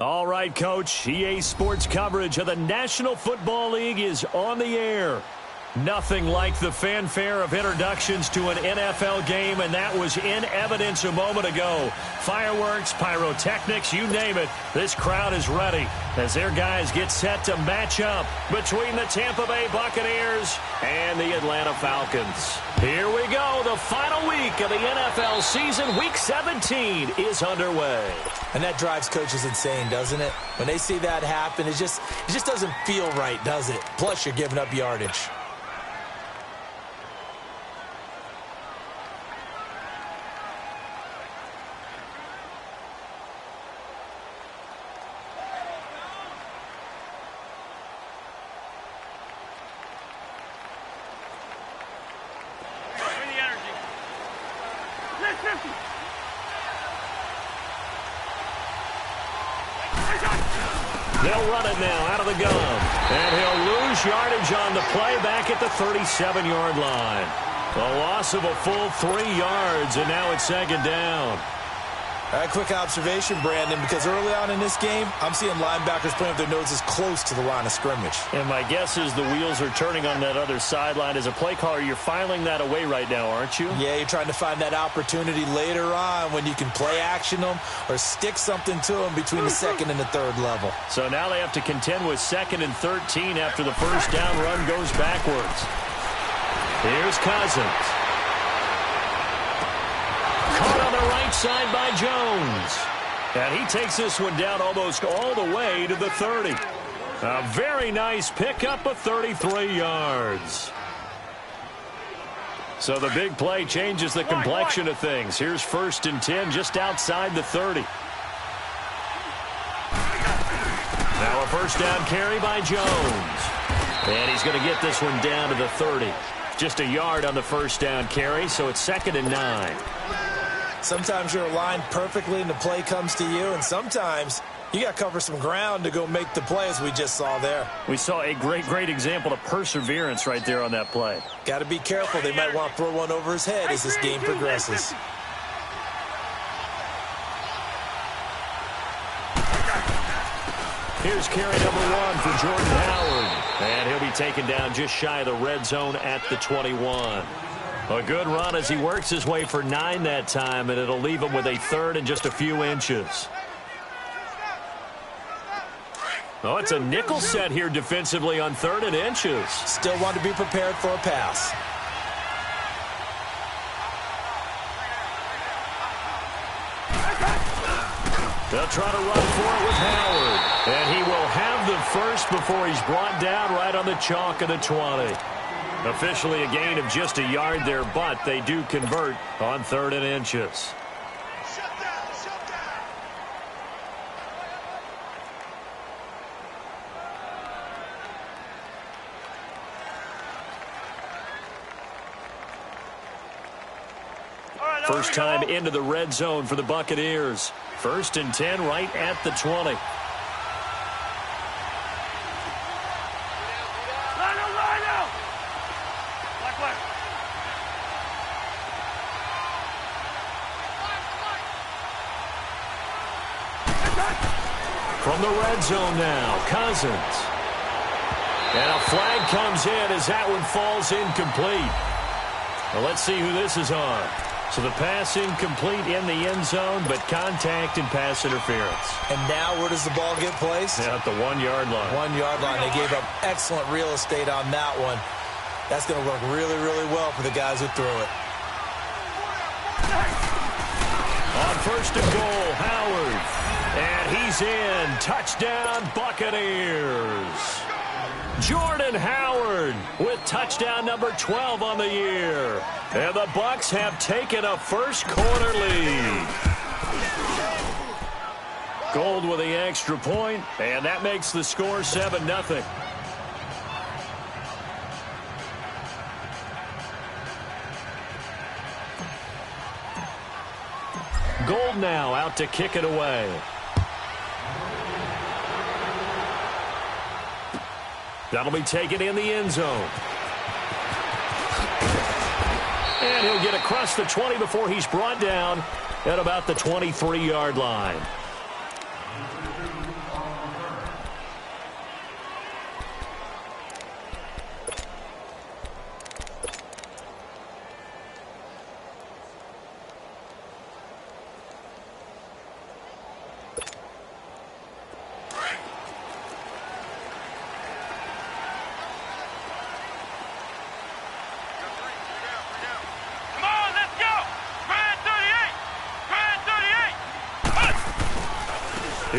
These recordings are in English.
All right, Coach. EA Sports coverage of the National Football League is on the air. Nothing like the fanfare of introductions to an NFL game, and that was in evidence a moment ago. Fireworks, pyrotechnics, you name it. This crowd is ready as their guys get set to match up between the Tampa Bay Buccaneers and the Atlanta Falcons. Here we go. The final week of the NFL season. Week 17 is underway. And that drives coaches insane, doesn't it? When they see that happen, it just doesn't feel right, does it? Plus, you're giving up yardage. They'll run it now out of the gun. And he'll lose yardage on the play back at the 37-yard line. A loss of a full 3 yards, and now it's second down. A quick observation, Brandon, because early on in this game, I'm seeing linebackers playing with their noses close to the line of scrimmage. And my guess is the wheels are turning on that other sideline. As a play caller, you're filing that away right now, aren't you? Yeah, you're trying to find that opportunity later on when you can play action them or stick something to them between the second and the third level. So now they have to contend with 2nd and 13 after the first down run goes backwards. Here's Cousins. Caught on the right side by Jones. And he takes this one down almost all the way to the 30. A very nice pickup of 33 yards. So the big play changes the complexion of things. Here's 1st and 10 just outside the 30. Now a first down carry by Jones. And he's going to get this one down to the 30. Just a yard on the first down carry, so it's 2nd and 9. Sometimes you're aligned perfectly and the play comes to you, and sometimes you got to cover some ground to go make the play, as we just saw there. We saw a great example of perseverance right there on that play. Got to be careful. They might want to throw one over his head as this game progresses. Here's carry number 1 for Jordan Howard. And he'll be taken down just shy of the red zone at the 21. A good run as he works his way for 9 that time, and it'll leave him with a 3rd and just a few inches. Oh, it's a nickel set here defensively on 3rd and inches. Still want to be prepared for a pass. They'll try to run for it with Howard. And he will have the first before he's brought down right on the chalk of the 20. Officially a gain of just a yard there, but they do convert on 3rd and inches. First time into the red zone for the Buccaneers. 1st and 10 right at the 20. From the red zone now, Cousins. And a flag comes in as that one falls incomplete. Well, let's see who this is on. So the pass incomplete in the end zone, but contact and pass interference. And now where does the ball get placed? Yeah, at the 1-yard line. 1-yard line. They gave up excellent real estate on that one. That's going to work really, really well for the guys who threw it. On 1st and goal, Howard. And he's in. Touchdown, Buccaneers. Jordan Howard with touchdown number 12 on the year. And the Bucs have taken a first quarter lead. Gold with the extra point, and that makes the score 7-0. Gold now out to kick it away. That'll be taken in the end zone. And he'll get across the 20 before he's brought down at about the 23-yard line.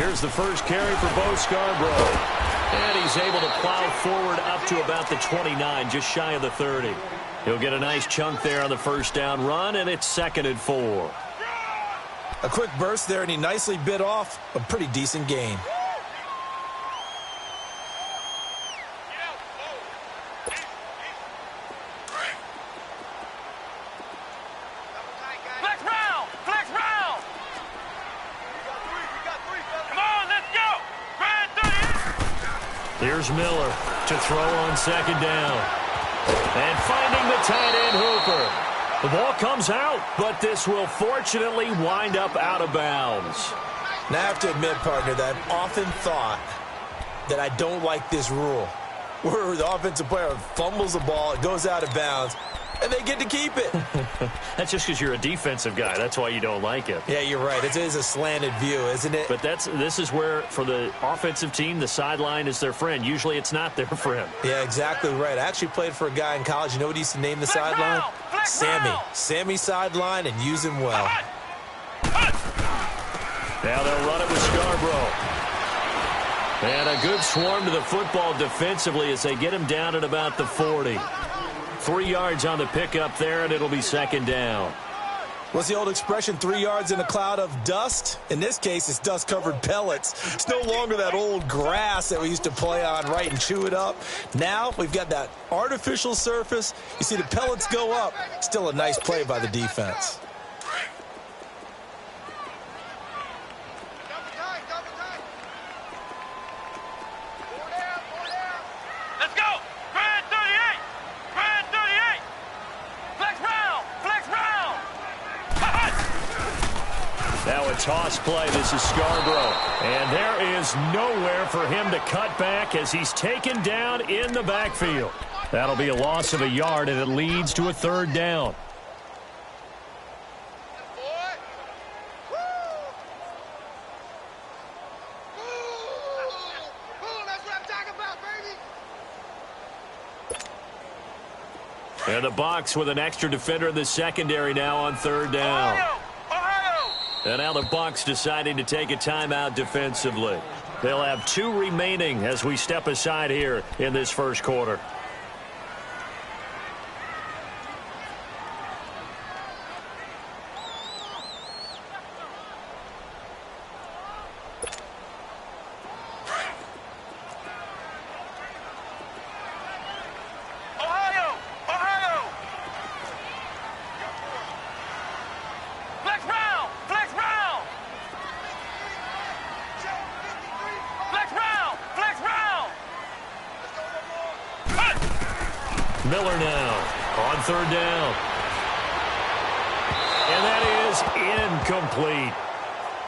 Here's the first carry for Bo Scarborough. And he's able to plow forward up to about the 29, just shy of the 30. He'll get a nice chunk there on the first down run, and it's 2nd and 4. A quick burst there, and he nicely bit off a pretty decent gain. Here's Miller to throw on 2nd down. And finding the tight end Hooper. The ball comes out, but this will fortunately wind up out of bounds. Now, I have to admit, partner, that I've often thought that I don't like this rule, where the offensive player fumbles the ball, it goes out of bounds, and they get to keep it. That's just because you're a defensive guy. That's why you don't like it. Yeah, you're right. It is a slanted view, isn't it? But this is where, for the offensive team, the sideline is their friend. Usually it's not their friend. Yeah, exactly right. I actually played for a guy in college. You know what he used to name the sideline? Sammy. Sammy sideline, and use him well. Now they'll run it with Scarborough. And a good swarm to the football defensively as they get him down at about the 40. 3 yards on the pickup there, and it'll be 2nd down. What's the old expression, 3 yards in a cloud of dust? In this case, it's dust-covered pellets. It's no longer that old grass that we used to play on, right, and chew it up. Now we've got that artificial surface. You see the pellets go up. Still a nice play by the defense. Toss play. This is Scarborough. And there is nowhere for him to cut back as he's taken down in the backfield. That'll be a loss of a yard, and it leads to a 3rd down. And the Bucs with an extra defender in the secondary now on 3rd down. And now the Bucs deciding to take a timeout defensively. They'll have 2 remaining as we step aside here in this first quarter. Miller now on 3rd down. And that is incomplete.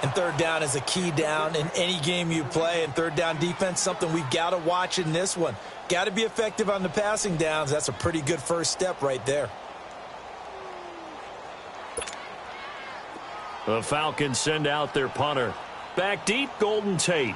And 3rd down is a key down in any game you play. And 3rd down defense, something we've got to watch in this one. Got to be effective on the passing downs. That's a pretty good first step right there. The Falcons send out their punter. Back deep, Golden Tate.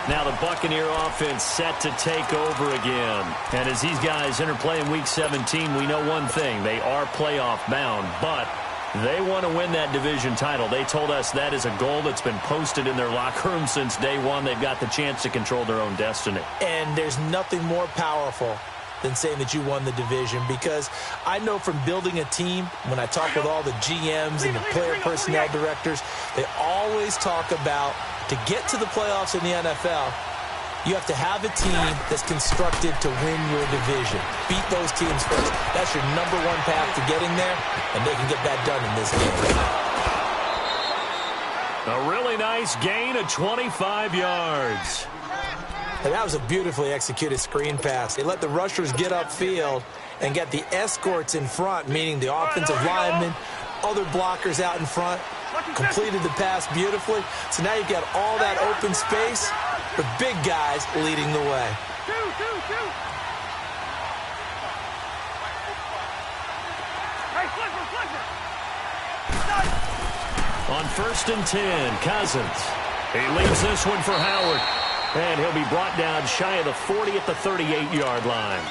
Now the Buccaneer offense set to take over again. And as these guys interplay in Week 17, we know one thing. They are playoff bound, but they want to win that division title. They told us that is a goal that's been posted in their locker room since day one. They've got the chance to control their own destiny. And there's nothing more powerful than saying that you won the division, because I know from building a team, when I talk with all the GMs and the player personnel directors, they always talk about, to get to the playoffs in the NFL, you have to have a team that's constructed to win your division. Beat those teams first. That's your #1 path to getting there, and they can get that done in this game. A really nice gain of 25 yards. And that was a beautifully executed screen pass. They let the rushers get upfield and get the escorts in front, meaning the offensive linemen, other blockers out in front, completed the pass beautifully. So now you've got all that open space with big guys leading the way. On 1st and 10, Cousins. He leaves this one for Howard. And he'll be brought down shy of the 40 at the 38-yard line.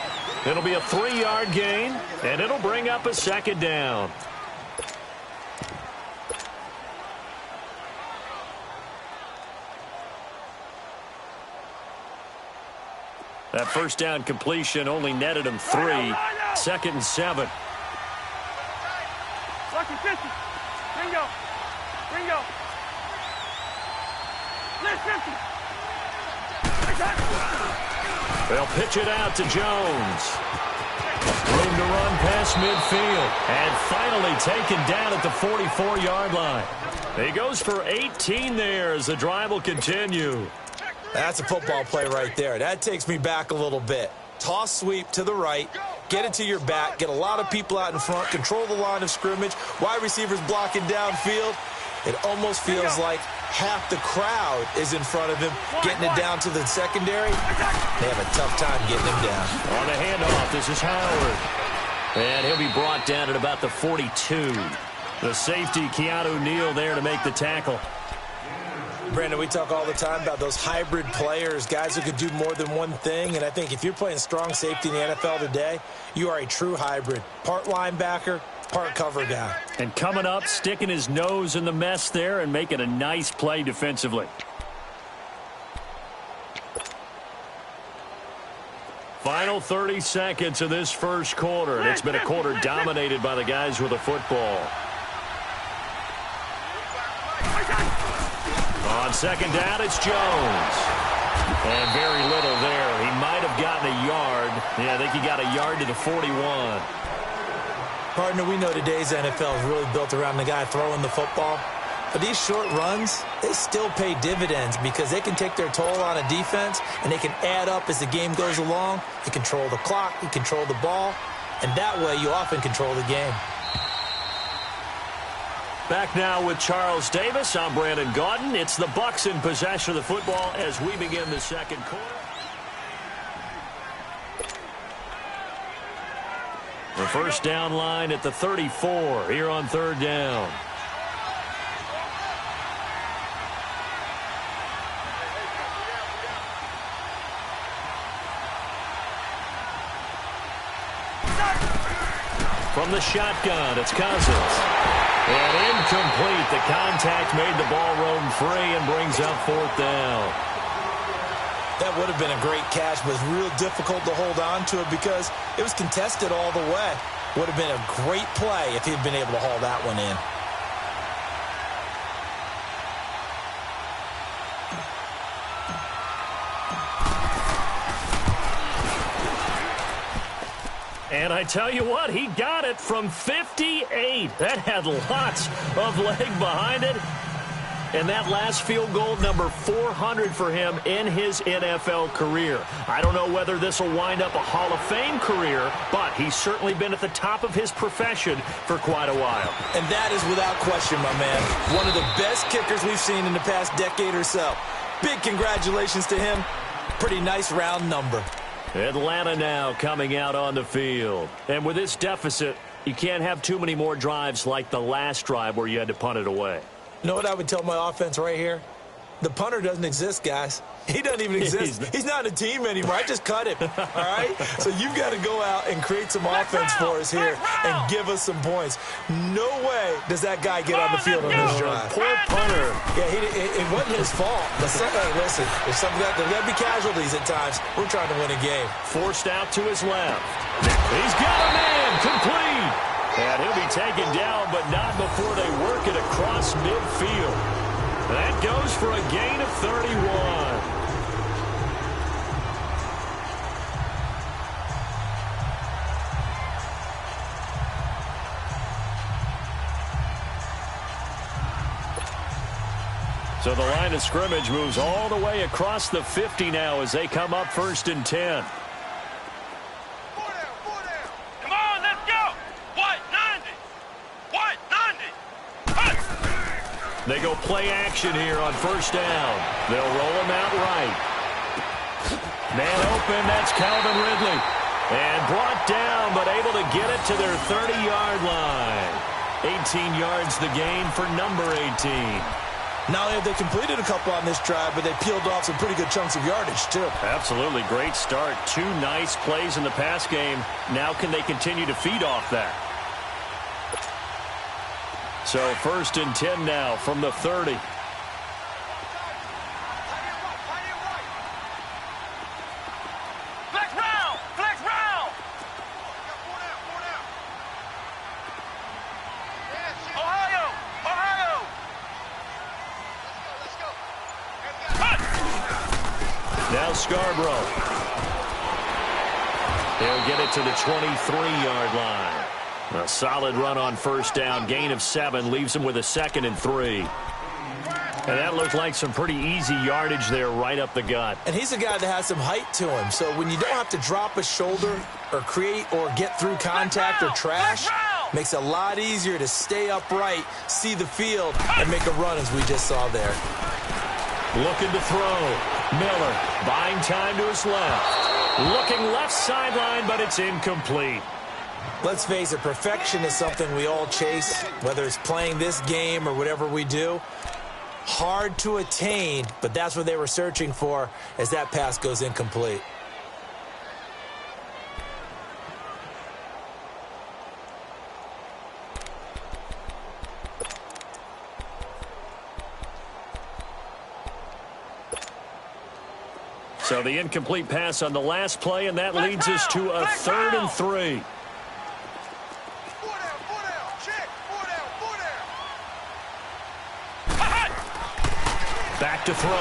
It'll be a 3-yard gain, and it'll bring up a second down. That first down completion only netted him 3. 2nd and 7. Bingo. Bingo. They'll pitch it out to Jones. Room to run past midfield. And finally taken down at the 44-yard line. He goes for 18 there as the drive will continue. That's a football play right there. That takes me back a little bit. Toss sweep to the right. Get it to your back. Get a lot of people out in front. Control the line of scrimmage. Wide receivers blocking downfield. It almost feels like half the crowd is in front of him, getting it down to the secondary. They have a tough time getting him down. On the handoff, this is Howard. And he'll be brought down at about the 42. The safety, Keanu Neal, there to make the tackle. Brandon, we talk all the time about those hybrid players, guys who could do more than one thing. And I think if you're playing strong safety in the NFL today, you are a true hybrid. Part linebacker, part cover guy. And coming up, sticking his nose in the mess there and making a nice play defensively. Final 30 seconds of this first quarter. And it's been a quarter dominated by the guys with the football. On second down, it's Jones. And very little there. He might have gotten a yard. Yeah, I think he got a yard to the 41. Partner, we know today's NFL is really built around the guy throwing the football. But these short runs, they still pay dividends because they can take their toll on a defense and they can add up as the game goes along. You control the clock, you control the ball, and that way you often control the game. Back now with Charles Davis. I'm Brandon Gaudin. It's the Bucs in possession of the football as we begin the second quarter. The first down line at the 34 here on third down. From the shotgun, it's Cousins. And incomplete. The contact made the ball roam free and brings up fourth down. That would have been a great catch, but it's real difficult to hold on to it because it was contested all the way. Would have been a great play if he'd been able to haul that one in. And I tell you what, he got it from 58. That had lots of leg behind it. And that last field goal, number 400 for him in his NFL career. I don't know whether this will wind up a Hall of Fame career, but he's certainly been at the top of his profession for quite a while. And that is without question, my man. One of the best kickers we've seen in the past decade or so. Big congratulations to him. Pretty nice round number. Atlanta now coming out on the field. And with this deficit, you can't have too many more drives like the last drive where you had to punt it away. You know what I would tell my offense right here? The punter doesn't exist, guys. He doesn't even exist. He's not a team anymore. I just cut him, all right? So you've got to go out and create some offense for us here and give us some points. No way does that guy get on the field on this drive. Poor punter. Yeah, it wasn't his fault. But hey, listen, there's got to be casualties at times. We're trying to win a game. Forced out to his left. He's got a man complete. And he'll be taken down, but not before they work it across midfield. That goes for a gain of 31. So the line of scrimmage moves all the way across the 50 now as they come up 1st and 10. Come on, let's go. White 90. White 90. They go play action here on 1st down. They'll roll him out right. Man open, that's Calvin Ridley. And brought down, but able to get it to their 30-yard line. 18 yards the gain for number 18. Not only have they completed a couple on this drive, but they peeled off some pretty good chunks of yardage, too. Absolutely. Great start. 2 nice plays in the pass game. Now can they continue to feed off that? So 1st and 10 now from the 30. Now Scarborough. He'll get it to the 23-yard line. A solid run on 1st down. Gain of 7 leaves him with a 2nd and 3. And that looked like some pretty easy yardage there right up the gut. And he's a guy that has some height to him. So when you don't have to drop a shoulder or create or get through contact or trash, makes it a lot easier to stay upright, see the field, and make a run as we just saw there. Looking to throw. Miller buying time to his left. Looking left sideline, but it's incomplete. Let's face it, perfection is something we all chase, whether it's playing this game or whatever we do. Hard to attain, but that's what they were searching for as that pass goes incomplete. So the incomplete pass on the last play, and that leads us to a 3rd and 3. Back to throw.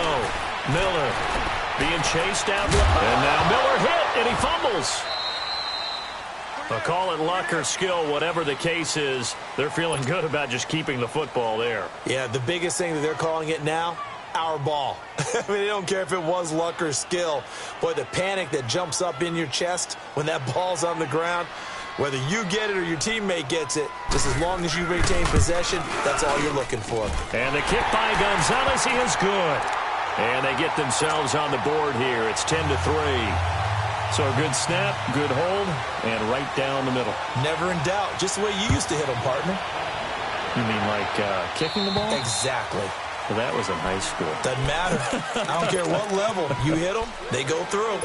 Miller being chased out. And now Miller hit, and he fumbles. I'll call it luck or skill, whatever the case is. They're feeling good about just keeping the football there. Yeah, the biggest thing that they're calling it now, our ball. I mean, they don't care if it was luck or skill. Boy, the panic that jumps up in your chest when that ball's on the ground, whether you get it or your teammate gets it, just as long as you retain possession, that's all you're looking for. And the kick by Gonzalez, he is good. And they get themselves on the board here. It's 10-3. So a good snap, good hold, and right down the middle. Never in doubt. Just the way you used to hit them, partner. You mean like kicking the ball? Exactly. Well, that was in high school. Doesn't matter. I don't care what level. You hit them, they go through.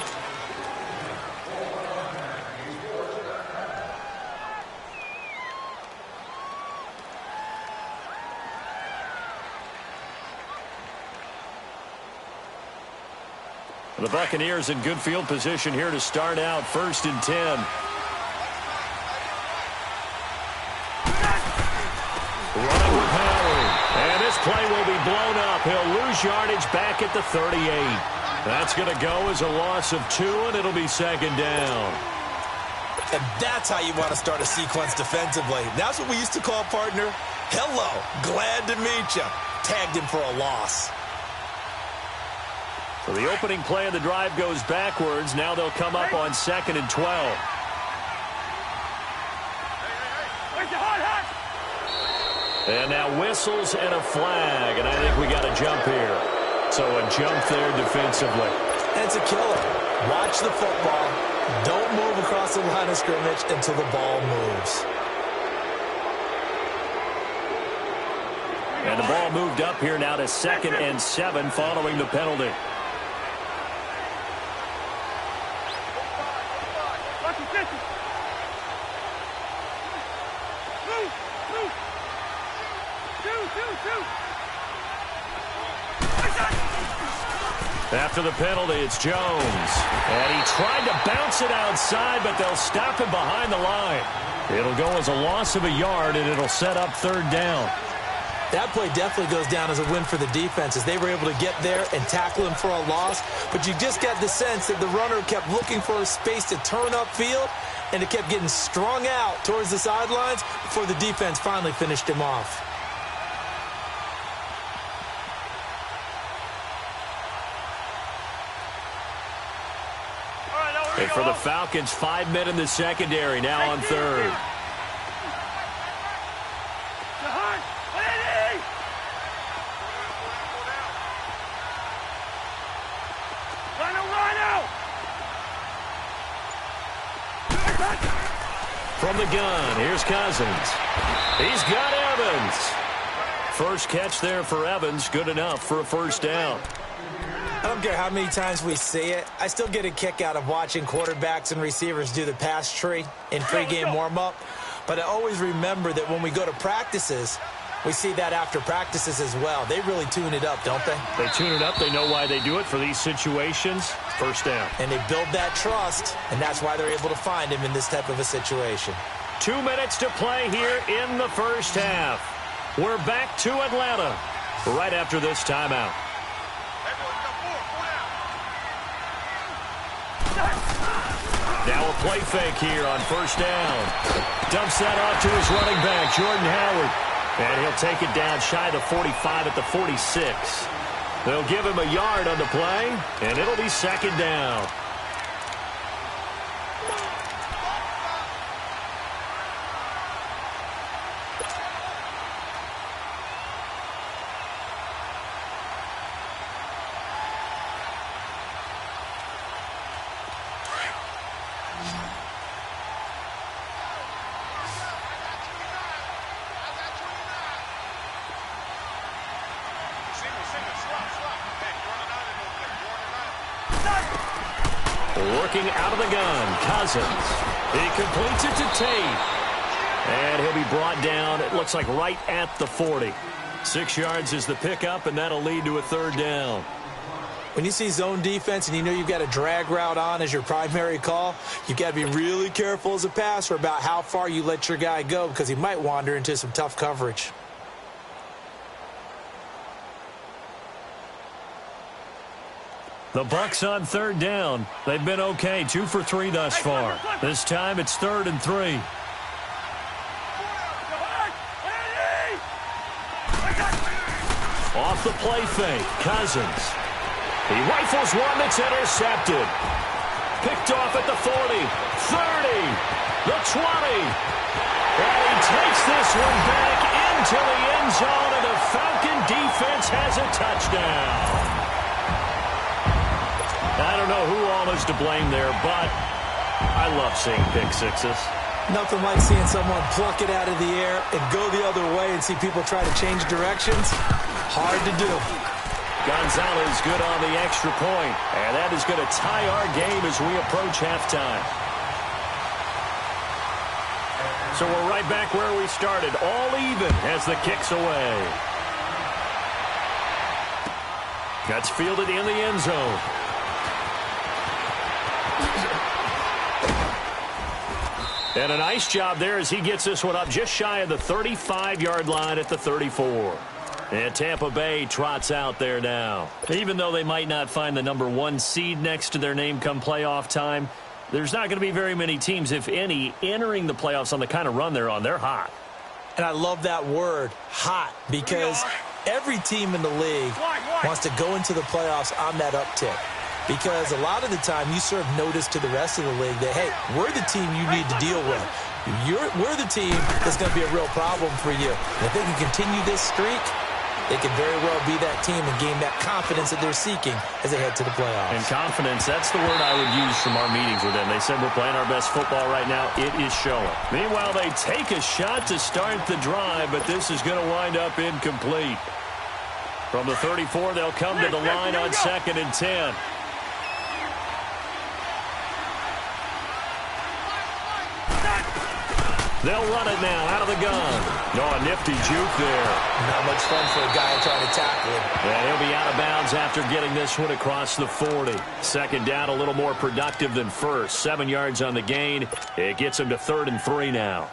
The Buccaneers in good field position here to start out 1st and 10. Running with Howard. And this play will be blown up. He'll lose yardage back at the 38. That's going to go as a loss of 2, and it'll be 2nd down. And that's how you want to start a sequence defensively. That's what we used to call, partner, hello, glad to meet you. Tagged him for a loss. So the opening play of the drive goes backwards. Now they'll come up on 2nd and 12. And now whistles and a flag, and I think we got a jump here. So a jump there defensively. And it's a killer. Watch the football. Don't move across the line of scrimmage until the ball moves. And the ball moved up here now to 2nd and 7 following the penalty. After the penalty, it's Jones. And he tried to bounce it outside, but they'll stop him behind the line. It'll go as a loss of a yard, and it'll set up 3rd down. That play definitely goes down as a win for the defense as they were able to get there and tackle him for a loss. But you just got the sense that the runner kept looking for a space to turn upfield, and it kept getting strung out towards the sidelines before the defense finally finished him off. And for the Falcons, 5 men in the secondary, now on 3rd. From the gun, here's Cousins. He's got Evans. First catch there for Evans, good enough for a first down. I don't care how many times we see it. I still get a kick out of watching quarterbacks and receivers do the pass tree in pregame warm-up. But I always remember that when we go to practices, we see that after practices as well. They really tune it up, don't they? They tune it up. They know why they do it for these situations. First down. And they build that trust, and that's why they're able to find him in this type of a situation. 2 minutes to play here in the first half. We're back to Atlanta right after this timeout. Now a play fake here on first down. Dumps that off to his running back, Jordan Howard. And he'll take it down shy of the 45 at the 46. They'll give him a yard on the play, and it'll be second down. Working out of the gun, Cousins. He completes it to Tate. And he'll be brought down, it looks like right at the 40. 6 yards is the pickup, and that'll lead to a third down. When you see zone defense and you know you've got a drag route on as your primary call, you've got to be really careful as a passer about how far you let your guy go because he might wander into some tough coverage. The Bucs on third down. They've been okay, 2 for 3 thus far. This time it's 3rd and 3. Off the play fake, Cousins. He rifles one that's intercepted. Picked off at the 40, 30, the 20. And he takes this one back into the end zone, and the Falcon defense has a touchdown. I don't know who all is to blame there, but I love seeing pick sixes. Nothing like seeing someone pluck it out of the air and go the other way and see people try to change directions. Hard to do. Gonzalez good on the extra point, and that is going to tie our game as we approach halftime. So we're right back where we started, all even as the kick's away. That's fielded in the end zone. And a nice job there as he gets this one up just shy of the 35-yard line at the 34. And Tampa Bay trots out there now. Even though they might not find the number 1 seed next to their name come playoff time, there's not going to be very many teams, if any, entering the playoffs on the kind of run they're on. They're hot. And I love that word, hot, because every team in the league wants to go into the playoffs on that uptick. Because a lot of the time you serve notice to the rest of the league that, hey, we're the team you need to deal with. We're the team that's going to be a real problem for you. And if they can continue this streak, they can very well be that team and gain that confidence that they're seeking as they head to the playoffs. And confidence, that's the word I would use from our meetings with them. They said we're playing our best football right now. It is showing. Meanwhile, they take a shot to start the drive, but this is going to wind up incomplete. From the 34, they'll come to the line on 2nd and 10. They'll run it now out of the gun. Oh, a nifty juke there. Not much fun for a guy trying to tackle him. And he'll be out of bounds after getting this one across the 40. Second down, a little more productive than first. 7 yards on the gain. It gets him to 3rd and 3 now.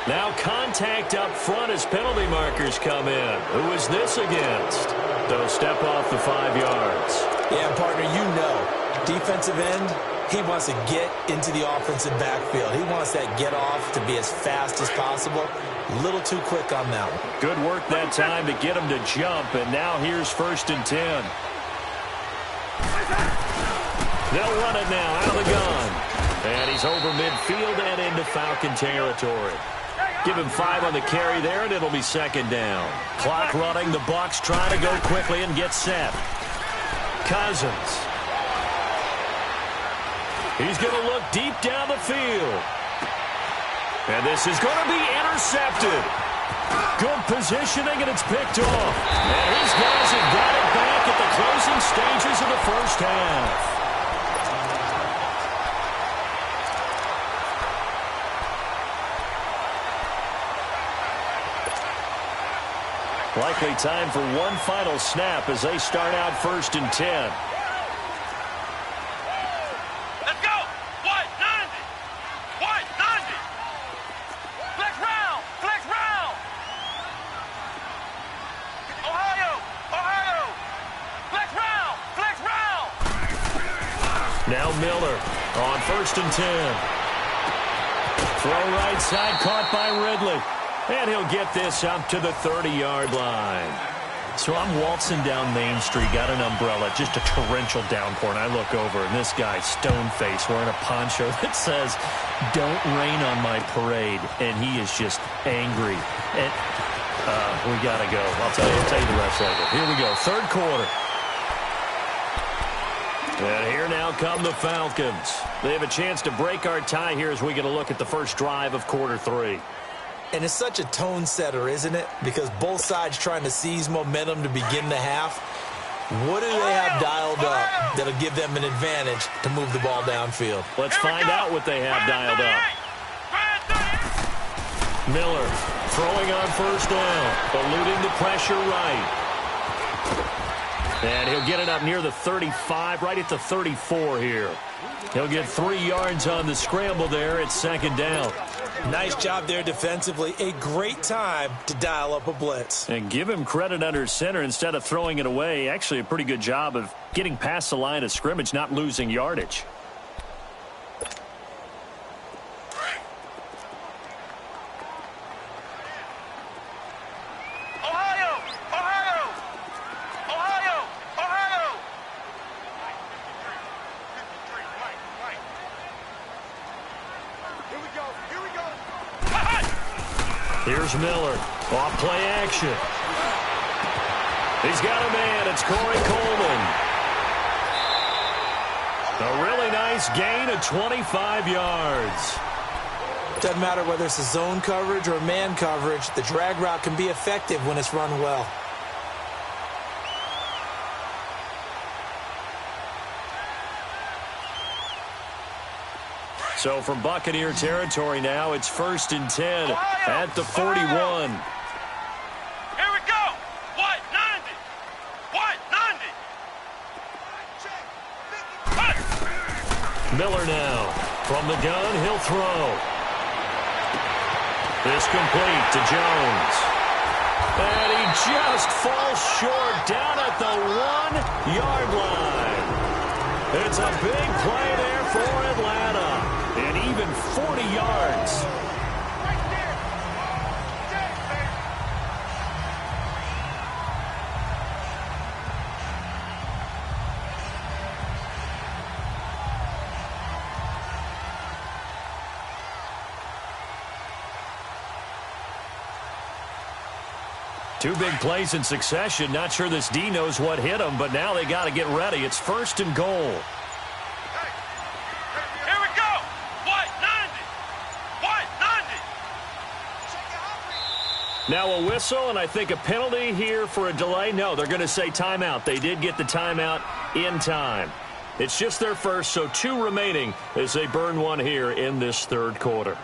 Now contact up front as penalty markers come in. Who is this against? They'll step off the 5 yards. Yeah, partner, you know, defensive end, he wants to get into the offensive backfield. He wants that get off to be as fast as possible. A little too quick on that one. Good work that time to get him to jump, and now here's 1st and 10. They'll run it now out of the gun. And he's over midfield and into Falcon territory. Give him 5 on the carry there, and it'll be second down. Clock running. The Bucs trying to go quickly and get set. Cousins. He's going to look deep down the field. And this is going to be intercepted. Good positioning, and it's picked off. And his guys have got it back at the closing stages of the first half. Likely time for one final snap as they start out 1st and 10. Let's go. White 90. White 90. Flex round. Flex round. Ohio. Ohio. Flex round. Flex round. Now Miller on 1st and 10. Throw right side caught by Ridley. And he'll get this up to the 30-yard line. So I'm waltzing down Main Street, got an umbrella, just a torrential downpour, and I look over, and this guy, stone-faced, wearing a poncho that says, "Don't rain on my parade," and he is just angry. And we got to go. I'll tell you the rest later. Here we go, 3rd quarter. And here now come the Falcons. They have a chance to break our tie here as we get a look at the first drive of quarter 3. And it's such a tone setter, isn't it? Because both sides trying to seize momentum to begin the half. What do they have dialed up that'll give them an advantage to move the ball downfield? Let's find out what they have dialed up. Miller throwing on 1st down, eluding the pressure right. And he'll get it up near the 35, right at the 34 here. He'll get 3 yards on the scramble there. It's 2nd down. Nice job there defensively. A great time to dial up a blitz. And give him credit under center instead of throwing it away. Actually a pretty good job of getting past the line of scrimmage, not losing yardage. Ohio. Ohio. Ohio. Ohio. Here we go. Here we go. Here's Miller. Off play action. He's got a man. It's Corey Coleman. A really nice gain of 25 yards. Doesn't matter whether it's a zone coverage or man coverage. The drag route can be effective when it's run well. So from Buccaneer territory now, it's 1st and 10 at the 41. Here we go. White 90. White 90. Miller now. From the gun, he'll throw. This complete to Jones. And he just falls short down at the 1-yard line. It's a big play there for Atlanta. And even 40 yards. Two big plays in succession. Not sure this D knows what hit him, but now they got to get ready. It's 1st and goal. Here we go. White 90. White 90. Now a whistle, and I think a penalty here for a delay. No, they're going to say timeout. They did get the timeout in time. It's just their first, so 2 remaining as they burn one here in this 3rd quarter.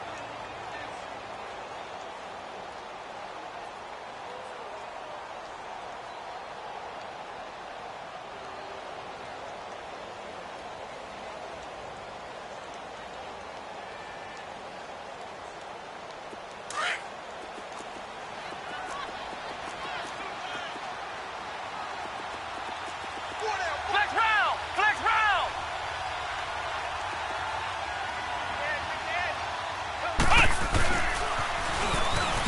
Flex round. Flex round.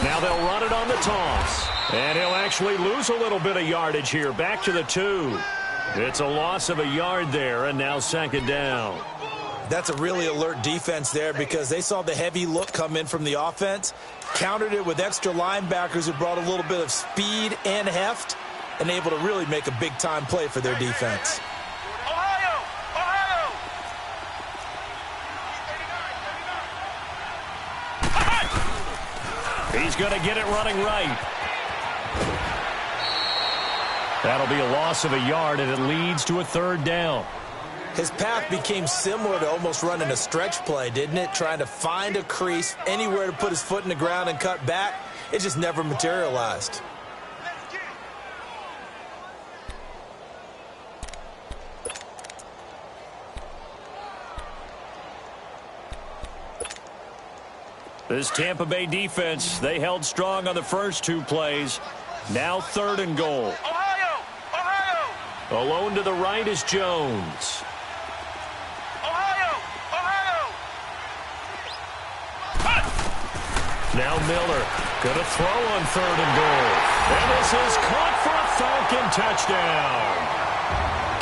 Now they'll run it on the toss. And he'll actually lose a little bit of yardage here. Back to the 2. It's a loss of a yard there, and now second down. That's a really alert defense there because they saw the heavy look come in from the offense, countered it with extra linebackers who brought a little bit of speed and heft, and able to really make a big-time play for their defense. Ohio! Ohio! He's going to get it running right. That'll be a loss of a yard, and it leads to a third down. His path became similar to almost running a stretch play, didn't it? Trying to find a crease, anywhere to put his foot in the ground and cut back. It just never materialized. This Tampa Bay defense, they held strong on the first two plays. Now third and goal. Ohio! Ohio! Alone to the right is Jones. Now Miller going to throw on third and goal. And this is caught for a Falcon touchdown.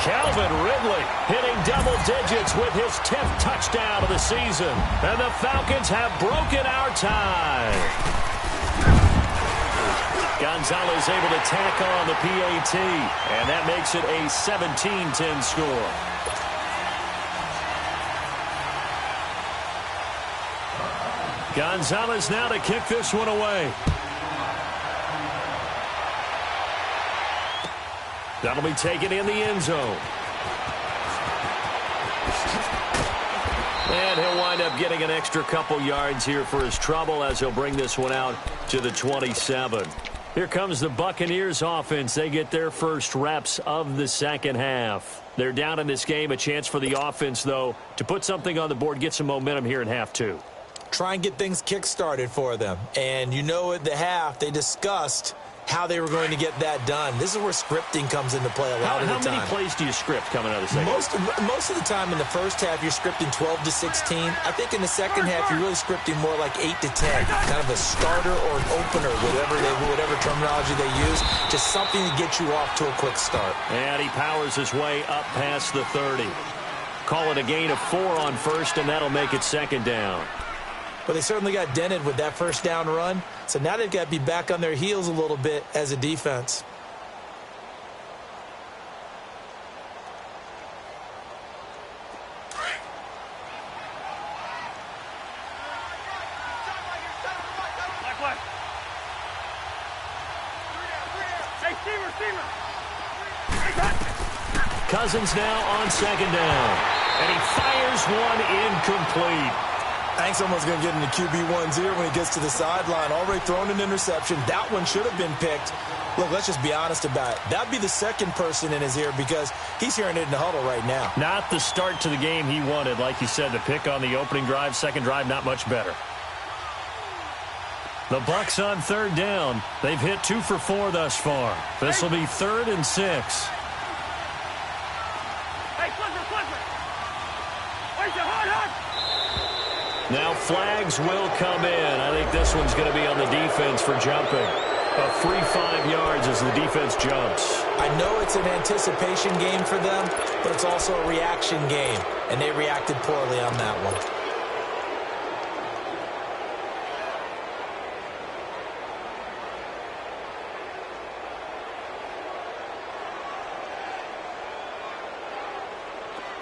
Calvin Ridley hitting double digits with his 10th touchdown of the season. And the Falcons have broken our tie. Gonzalez able to tack on the PAT. And that makes it a 17-10 score. Gonzalez now to kick this one away. That'll be taken in the end zone. And he'll wind up getting an extra couple yards here for his trouble as he'll bring this one out to the 27. Here comes the Buccaneers offense. They get their first reps of the second half. They're down in this game. A chance for the offense, though, to put something on the board, get some momentum here in half two. Try and get things kick-started for them. And you know at the half, they discussed how they were going to get that done. This is where scripting comes into play a lot of the time. How many plays do you script coming out of the second? Most of the time in the first half, you're scripting 12 to 16. I think in the second half, you're really scripting more like 8 to 10. Kind of a starter or an opener, whatever terminology they use. Just something to get you off to a quick start. And he powers his way up past the 30. Call it a gain of 4 on first, and that'll make it second down. But they certainly got dented with that first down run. So now they've got to be back on their heels a little bit as a defense. Cousins now on second down. And he fires one incomplete. I think someone's going to get into QB1-0 when he gets to the sideline. Already thrown an interception. That one should have been picked. Look, let's just be honest about it. That'd be the second person in his ear because he's hearing it in the huddle right now. Not the start to the game he wanted. Like you said, the pick on the opening drive, second drive, not much better. The Bucs on third down. They've hit 2 for 4 thus far. This will be 3rd and 6. Hey, Clifford! Where's your hard? Now flags will come in. I think this one's going to be on the defense for jumping. A free 5 yards as the defense jumps. I know it's an anticipation game for them, but it's also a reaction game, and they reacted poorly on that one.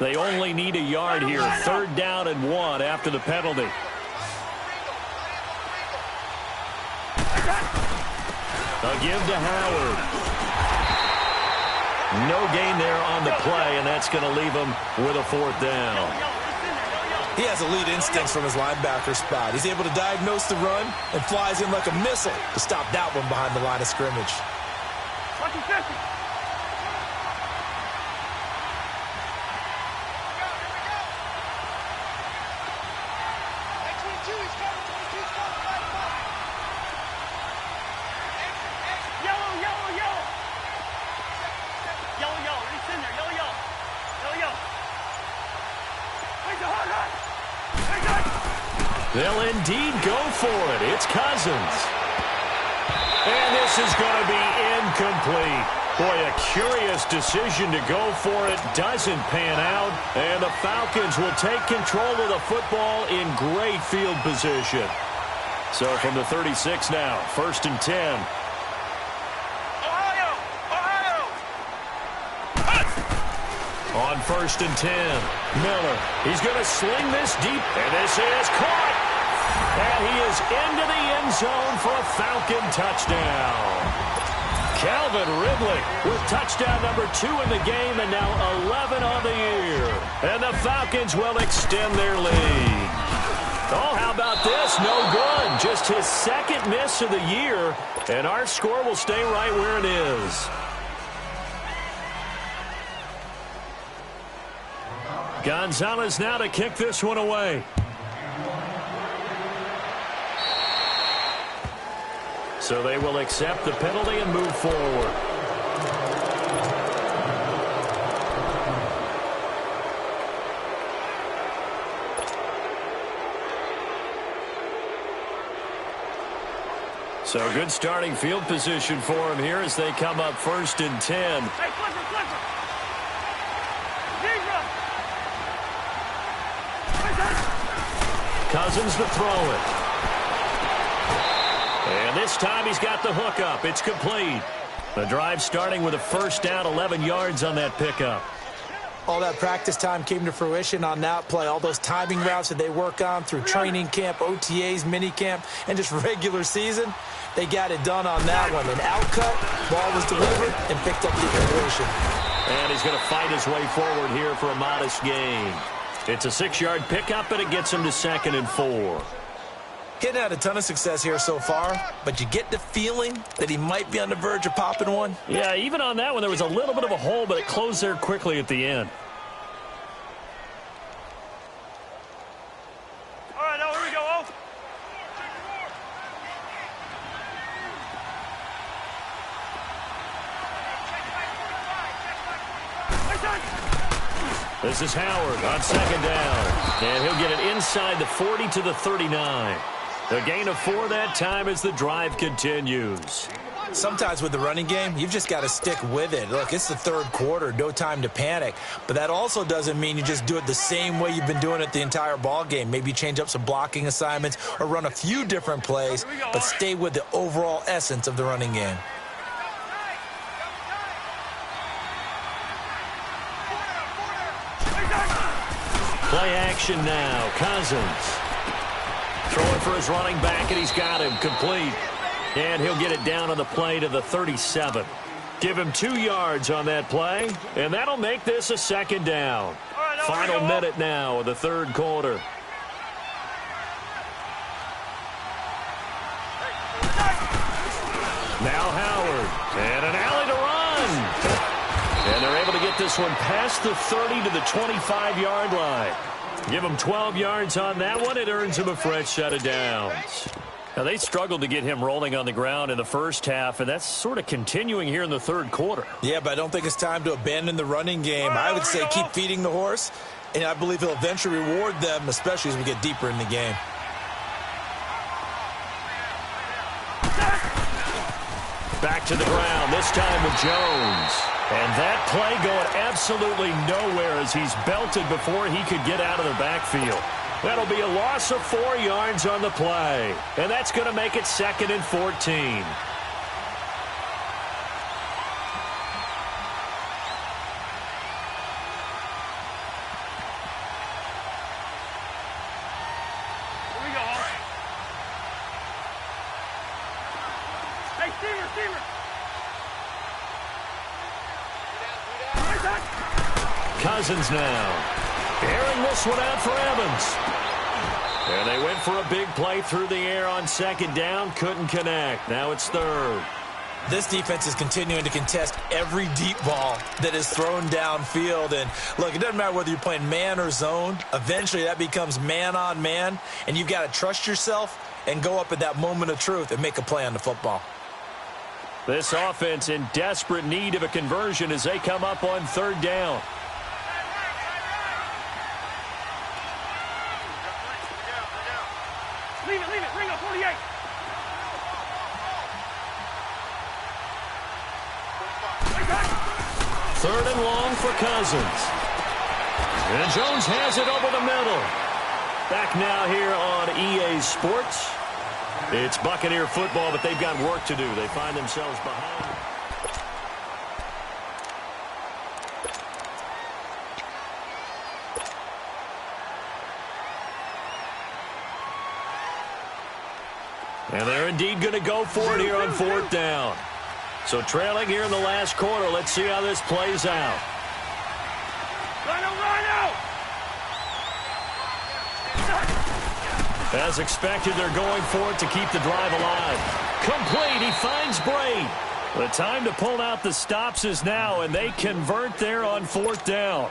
They only need a yard here. 3rd down and 1 after the penalty. A give to Howard. No gain there on the play, and that's going to leave him with a 4th down. He has elite instincts from his linebacker spot. He's able to diagnose the run and flies in like a missile to stop that one behind the line of scrimmage. They'll indeed go for it. It's Cousins. And this is going to be incomplete. Boy, a curious decision to go for it. Doesn't pan out. And the Falcons will take control of the football in great field position. So from the 36 now, 1st and 10. On 1st and 10, Miller. He's going to sling this deep, and this is caught. And he is into the end zone for a Falcon touchdown. Calvin Ridley with touchdown number 2 in the game, and now 11 on the year. And the Falcons will extend their lead. Oh, how about this? No good. Just his 2nd miss of the year, and our score will stay right where it is. Gonzalez now to kick this one away. So they will accept the penalty and move forward. So good starting field position for him here as they come up 1st and 10. Hey, Clifford. Cousins to throw it. And this time he's got the hook up. It's complete. The drive starting with a 1st down, 11 yards on that pickup. All that practice time came to fruition on that play. All those timing routes that they work on through training camp, OTAs, minicamp, and just regular season, they got it done on that one. An outcut, ball was delivered, and picked up the completion. And he's going to fight his way forward here for a modest gain. It's a 6-yard pickup, and it gets him to 2nd and 4. He'd had a ton of success here so far, but you get the feeling that he might be on the verge of popping one. Yeah, even on that one, there was a little bit of a hole, but it closed there quickly at the end. All right, now here we go, oh. This is Howard on 2nd down. And he'll get it inside the 40 to the 39. A gain of 4 that time as the drive continues. Sometimes with the running game, you've just got to stick with it. Look, it's the 3rd quarter, no time to panic. But that also doesn't mean you just do it the same way you've been doing it the entire ball game. Maybe change up some blocking assignments or run a few different plays, but stay with the overall essence of the running game. Play action now. Cousins. Throwing for his running back, and he's got him complete. And he'll get it down on the play to the 37. Give him 2 yards on that play, and that'll make this a 2nd down. Final minute now of the 3rd quarter. Now Howard, and an alley to run. And they're able to get this one past the 30 to the 25-yard line. Give them 12 yards on that one. It earns him a fresh set of downs. Now, they struggled to get him rolling on the ground in the first half, and that's sort of continuing here in the 3rd quarter. Yeah, but I don't think it's time to abandon the running game. I would say keep feeding the horse, and I believe he'll eventually reward them, especially as we get deeper in the game. Back to the ground, this time with Jones. And that play going absolutely nowhere as he's belted before he could get out of the backfield. That'll be a loss of 4 yards on the play. And that's going to make it 2nd and 14. Cousins now. Airing this one out for Evans. And they went for a big play through the air on 2nd down. Couldn't connect. Now it's 3rd. This defense is continuing to contest every deep ball that is thrown downfield. And, look, it doesn't matter whether you're playing man or zone. Eventually that becomes man on man. And you've got to trust yourself and go up at that moment of truth and make a play on the football. This offense in desperate need of a conversion as they come up on 3rd down. Leave it, Ringo, 48. Third and long for Cousins. And Jones has it over the middle. Back now here on EA Sports. It's Buccaneer football, but they've got work to do. They find themselves behind. And they're indeed going to go for it here on fourth down. So trailing here in the last quarter. Let's see how this plays out. As expected, they're going for it to keep the drive alive. Complete. He finds Braid. The time to pull out the stops is now, and they convert there on fourth down.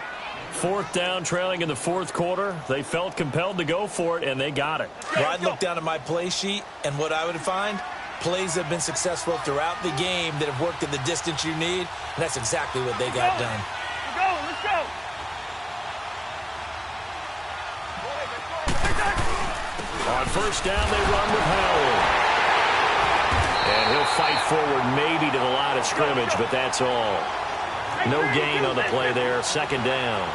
Fourth down, trailing in the fourth quarter. They felt compelled to go for it, and they got it. Well, I'd look down at my play sheet, and what I would find, plays have been successful throughout the game that have worked at the distance you need, and that's exactly what they got done. Let's go. On first down, they run with Howard. And he'll fight forward maybe to the line of scrimmage, but that's all. No gain on the play there. Second down.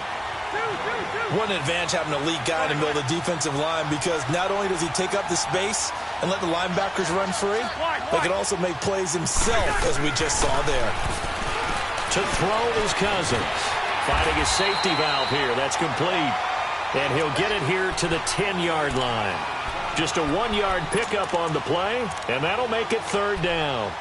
What an advantage having an elite guy in the middle of the defensive line, because not only does he take up the space and let the linebackers run free, but he can also make plays himself, as we just saw there. To throw is Cousins. Finding his safety valve here. That's complete. And he'll get it here to the 10-yard line. Just a 1-yard pickup on the play, and that'll make it third down.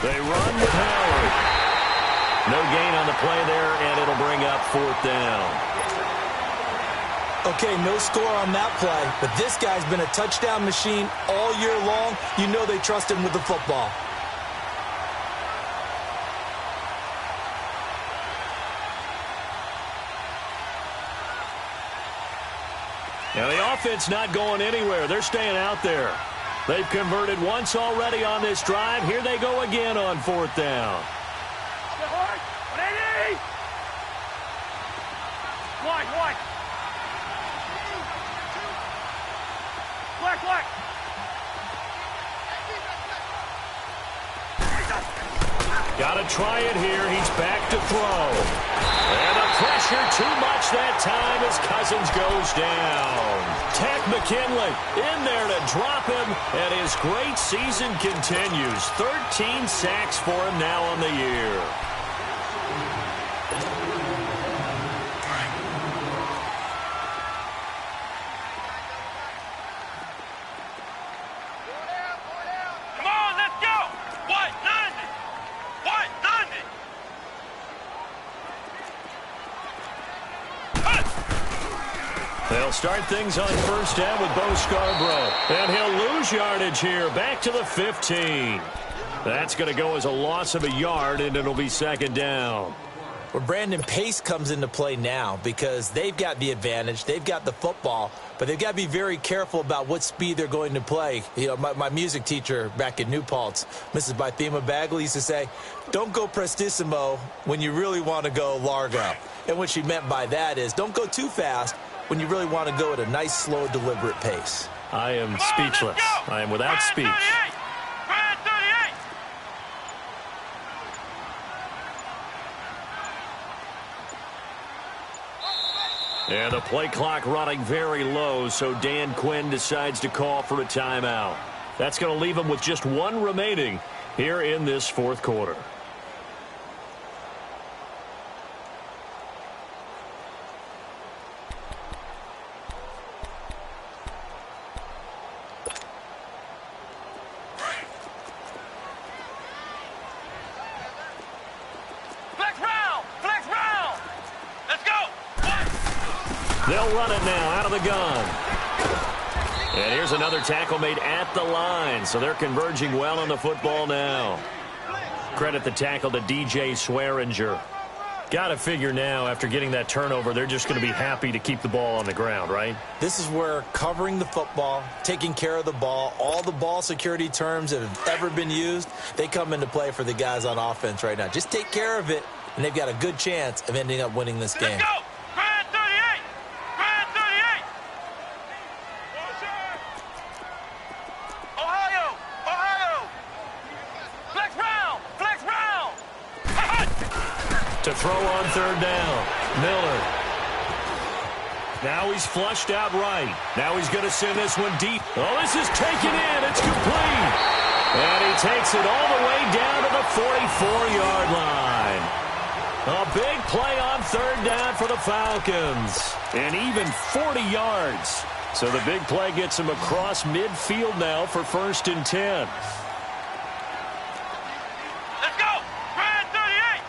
They run with Howard. No gain on the play there, and it'll bring up fourth down. Okay, no score on that play, but this guy's been a touchdown machine all year long. You know they trust him with the football. Now the offense not going anywhere. They're staying out there. They've converted once already on this drive. Here they go again on fourth down. Wide. Black. Got to try it here. He's back to throw. And the pressure too much that time as Cousins goes down. Tech McKinley in there to drop him, and his great season continues. 13 sacks for him now on the year. They'll start things on first down with Bo Scarborough. And he'll lose yardage here. Back to the 15. That's going to go as a loss of a yard, and it'll be second down. Well, Brandon, pace comes into play now because they've got the advantage. They've got the football, but they've got to be very careful about what speed they're going to play. You know, my music teacher back in New Paltz, Mrs. Bythema Bagley, used to say, don't go prestissimo when you really want to go largo. And what she meant by that is don't go too fast when you really want to go at a nice, slow, deliberate pace. I am speechless. I am without speech. And the play clock running very low, so Dan Quinn decides to call for a timeout. That's going to leave him with just one remaining here in this fourth quarter. They'll run it now out of the gun. And here's another tackle made at the line, so they're converging well on the football now. Credit the tackle to DJ Swearinger. Got to figure now, after getting that turnover, they're just going to be happy to keep the ball on the ground, right? This is where covering the football, taking care of the ball, all the ball security terms that have ever been used, they come into play for the guys on offense right now. Just take care of it, and they've got a good chance of ending up winning this game. Let's go! Grand 38! Grand 38! Ohio! Ohio! Flex round! Flex round! To throw on third down, Miller. Now he's flushed out right. Now he's going to send this one deep. Oh, this is taken in. It's complete. And he takes it all the way down to the 44-yard line. A big play on third down for the Falcons. And even 40 yards. So the big play gets him across midfield now for 1st and 10. Let's go! Grand 38!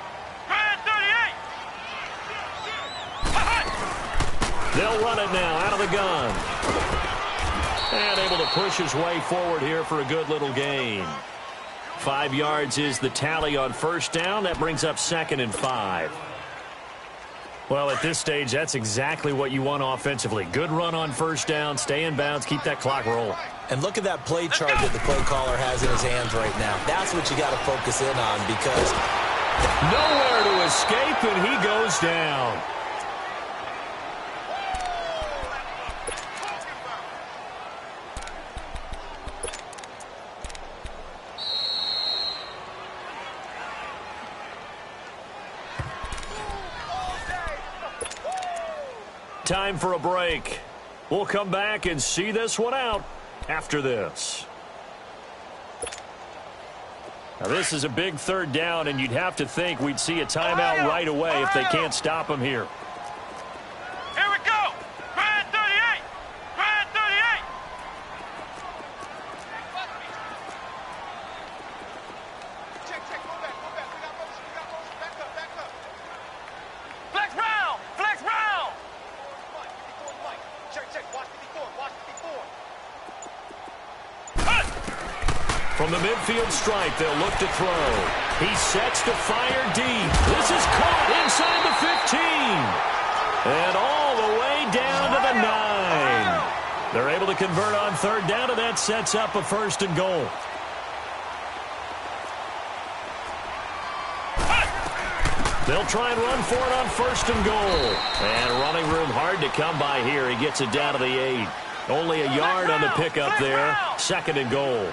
Grand 38! They'll run it now out of the gun. And able to push his way forward here for a good little gain. 5 yards is the tally on first down. That brings up 2nd and 5. Well, at this stage, that's exactly what you want offensively. Good run on first down, stay in bounds, keep that clock rolling. And look at that play chart that the play caller has in his hands right now. That's what you got to focus in on because nowhere to escape, and he goes down. Time for a break. We'll come back and see this one out after this. Now, this is a big third down, and you'd have to think we'd see a timeout right away if they can't stop him here. Here we go! Grand 38! Grand 38! Check, go back. We got motion. Back up. Flex round! Flex round! Check, watch 54. From the midfield stripe, they'll look to throw. He sets to fire deep. This is caught inside the 15. And all the way down to the 9. They're able to convert on third down, and that sets up a 1st and goal. They'll try and run for it on 1st and goal. And running room hard to come by here. He gets it down to the 8. Only a yard on the pickup there. 2nd and goal.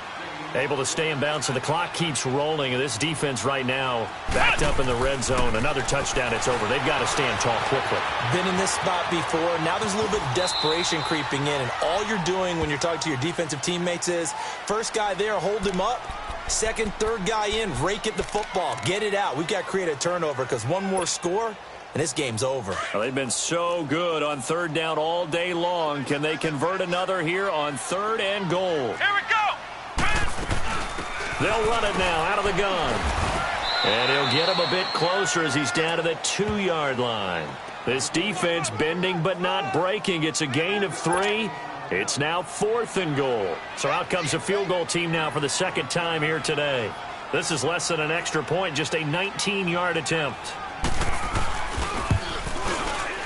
Able to stay in bounds, so the clock keeps rolling. And this defense right now backed up in the red zone. Another touchdown, it's over. They've got to stand tall quickly. Been in this spot before. Now there's a little bit of desperation creeping in. And all you're doing when you're talking to your defensive teammates is, first guy there, hold him up. Second, third guy in, rake at the football. Get it out. We've got to create a turnover because one more score, and this game's over. Well, they've been so good on third down all day long. Can they convert another here on 3rd and goal? Here we go! They'll run it now out of the gun. And he'll get him a bit closer as he's down to the 2-yard line. This defense bending but not breaking. It's a gain of 3. It's now 4th and goal. So out comes a field goal team now for the 2nd time here today. This is less than an extra point, just a 19-yard attempt.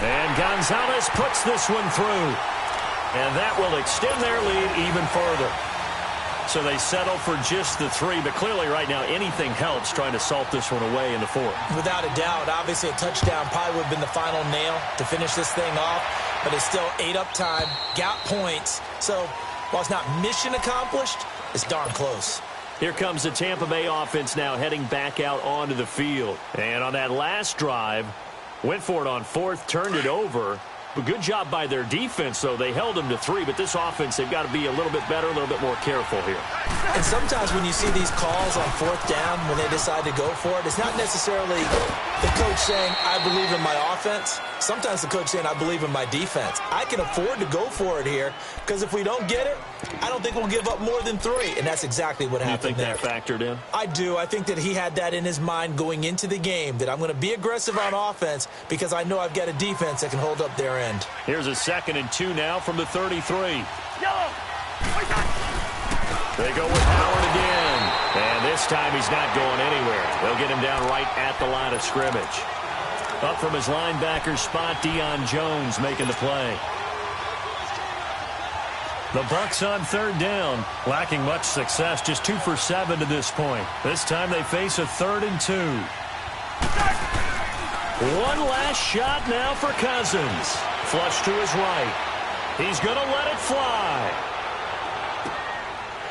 And Gonzalez puts this one through. And that will extend their lead even further. So they settle for just the 3, but clearly right now anything helps trying to salt this one away in the 4th. Without a doubt, obviously a touchdown probably would have been the final nail to finish this thing off, but it's still 8 up time, got points. So while it's not mission accomplished, it's darn close. Here comes the Tampa Bay offense now heading back out onto the field. And on that last drive, went for it on 4th, turned it over. But good job by their defense, though. They held them to 3, but this offense, they've got to be a little bit better, a little bit more careful here. And sometimes when you see these calls on 4th down, when they decide to go for it, it's not necessarily the coach saying, I believe in my offense. Sometimes the coach saying, I believe in my defense. I can afford to go for it here, because if we don't get it, I don't think we'll give up more than 3. And that's exactly what happened there. You think that factored in? I do. I think that he had that in his mind going into the game, that I'm going to be aggressive on offense because I know I've got a defense that can hold up their end. Here's a 2nd and 2 now from the 33. Yellow! They go with Howard again. And this time he's not going anywhere. They'll get him down right at the line of scrimmage. Up from his linebacker spot, Deion Jones making the play. The Bucs on third down, lacking much success, just 2 for 7 to this point. This time they face a 3rd and 2. One last shot now for Cousins. Flush to his right. He's going to let it fly.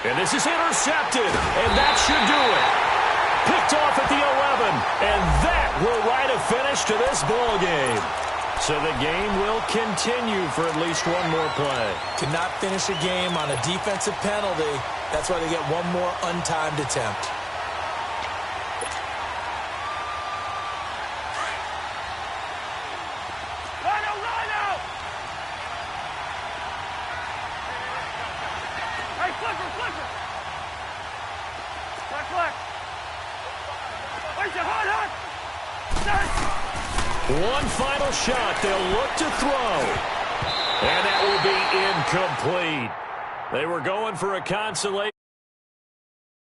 And this is intercepted, and that should do it. Picked off at the 11, and that will write a finish to this ball game. So the game will continue for at least one more play. Cannot finish a game on a defensive penalty. That's why they get one more untimed attempt. One final shot. They'll look to throw. And that will be incomplete. They were going for a consolation.